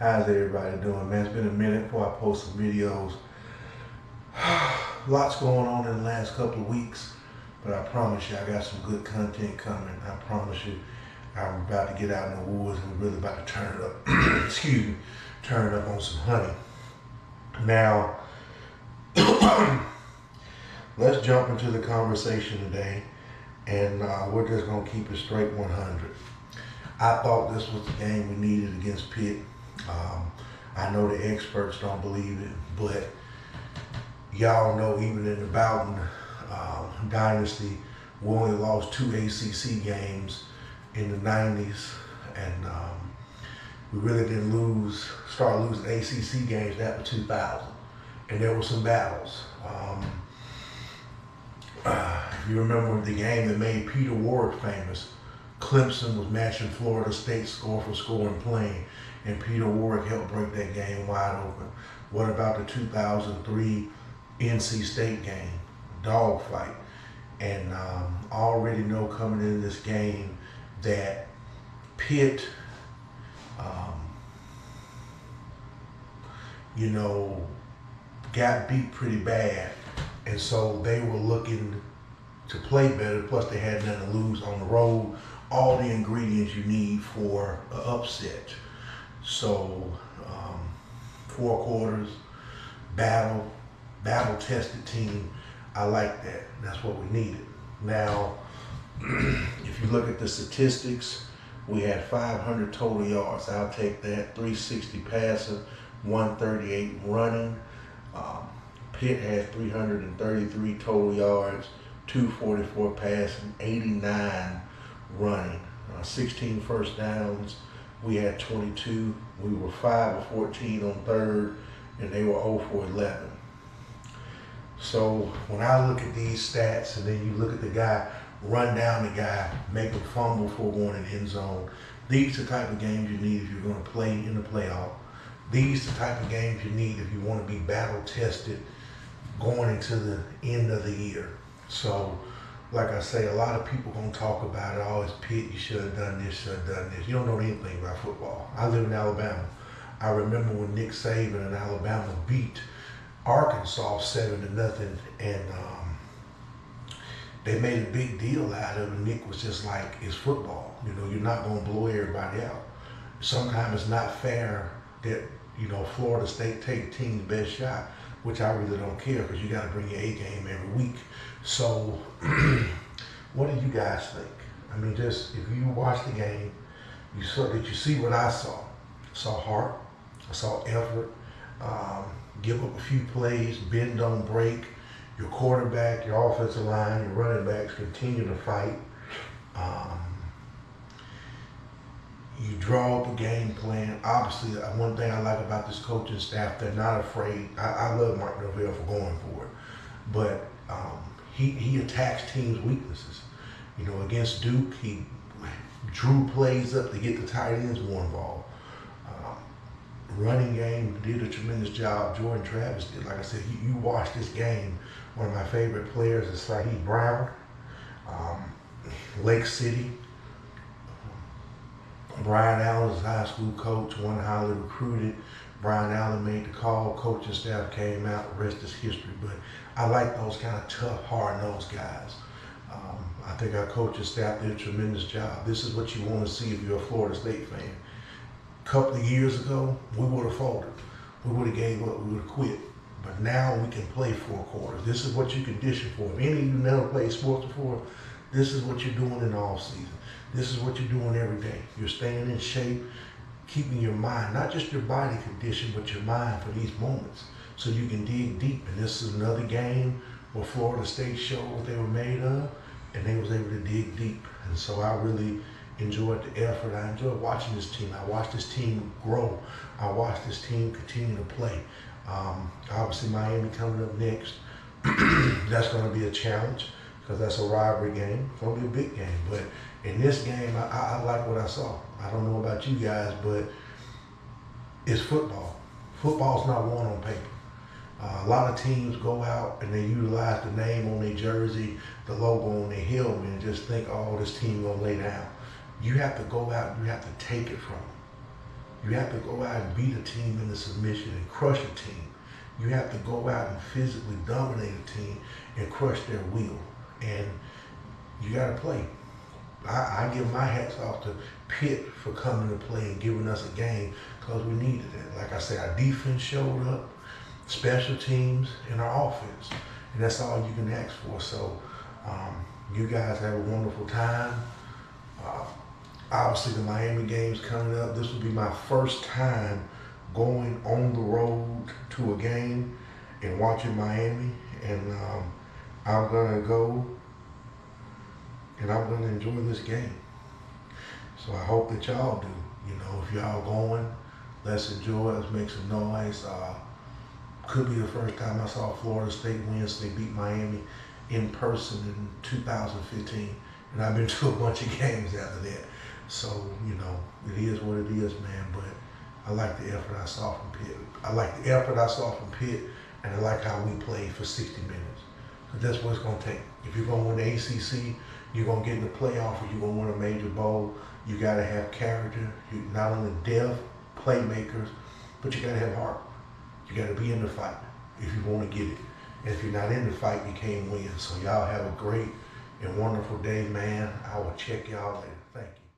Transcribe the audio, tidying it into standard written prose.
How's everybody doing, man? It's been a minute before I post some videos. Lots going on in the last couple of weeks, but I promise you I got some good content coming. I promise you I'm about to get out in the woods and we're really about to turn it up. Excuse me, turn it up on some honey. Now, let's jump into the conversation today, and we're just going to keep it straight 100. I thought this was the game we needed against Pitt. I know the experts don't believe it, but y'all know even in the Bowden dynasty, we only lost 2 ACC games in the 90s, and we really didn't start losing ACC games after 2000, and there were some battles. If you remember the game that made Peter Warrick famous, Clemson was matching Florida State's score for score and playing, and Peter Warrick helped break that game wide open. What about the 2003 NC State game, dogfight? And I already know coming into this game that Pitt, got beat pretty bad, and so they were looking to play better. Plus, they had nothing to lose on the road. All the ingredients you need for an upset. So, 4 quarters, battle-tested team. I like that. That's what we needed. Now, if you look at the statistics, we had 500 total yards. I'll take that. 360 passing, 138 running. Pitt had 333 total yards, 244 passing, 89 running, 16 first downs. We had 22. We were 5 of 14 on third, and they were 0 for 11. So when I look at these stats, and then you look at the guy, run down the guy, make him fumble for going in the end zone, these are the type of games you need if you're going to play in the playoff. These are the type of games you need if you want to be battle tested going into the end of the year. So, like I say, a lot of people gonna talk about it. Oh, it's Pitt, you should have done this, should have done this. You don't know anything about football. I live in Alabama. I remember when Nick Saban and Alabama beat Arkansas 7-0, and they made a big deal out of it. Nick was just like, it's football. You're not gonna blow everybody out. Sometimes it's not fair that Florida State take the team's best shot, which I really don't care, because you got to bring your A game every week. So, what do you guys think? I mean, just if you watch the game, you see what I saw. I saw heart, I saw effort, give up a few plays, bend don't break. Your quarterback, your offensive line, your running backs continue to fight. You draw up a game plan. Obviously, one thing I like about this coaching staff, they're not afraid. I love Mark Norvell for going for it, but he attacks teams' weaknesses. Against Duke, he drew plays up to get the tight ends more involved. Running game did a tremendous job. Jordan Travis did. Like I said, you watch this game. One of my favorite players is Saheed Brown, Lake City. Brian Allen's high school coach, one highly recruited. Brian Allen made the call, coaching staff came out, the rest is history. But I like those kind of tough, hard-nosed guys. I think our coaching staff did a tremendous job. This is what you want to see if you're a Florida State fan. A couple of years ago, we would have folded. We would have gave up, we would have quit. But now we can play 4 quarters. This is what you condition for. If any of you never played sports before, this is what you're doing in the off season. This is what you're doing every day. You're staying in shape, keeping your mind, not just your body condition, but your mind for these moments, so you can dig deep. And this is another game where Florida State showed what they were made of, and they was able to dig deep. And so I really enjoyed the effort. I enjoyed watching this team. I watched this team grow. I watched this team continue to play. Obviously, Miami coming up next. That's going to be a challenge, because that's a rivalry game. It's going to be a big game. But in this game, I like what I saw. I don't know about you guys, but it's football. Football's not won on paper. A lot of teams go out and they utilize the name on their jersey, the logo on their helmet, and just think, oh, this team gonna lay down. You have to go out and you have to take it from them. You have to go out and beat a team into submission and crush a team. You have to go out and physically dominate a team and crush their will. And you got to play. I give my hats off to Pitt for coming to play and giving us a game because we needed it. Like I said, our defense showed up, special teams, and our offense. And that's all you can ask for. So you guys have a wonderful time. Obviously, the Miami game's coming up. This will be my first time going on the road to a game and watching Miami. And I'm going to go and I'm going to enjoy this game. So I hope that y'all do. You know, if y'all going, let's enjoy, let's make some noise. Could be the first time I saw Florida State win. They beat Miami in person in 2015. And I've been to a bunch of games after that. So, you know, it is what it is, man. But I like the effort I saw from Pitt. I like the effort I saw from Pitt, and I like how we played for 60 minutes. But that's what it's going to take. If you're going to win the ACC, you're going to get in the playoff, or you're going to win a major bowl, you got to have character. You not only depth, playmakers, but you got to have heart. You got to be in the fight if you want to get it. And if you're not in the fight, you can't win. So y'all have a great and wonderful day, man. I will check y'all later. Thank you.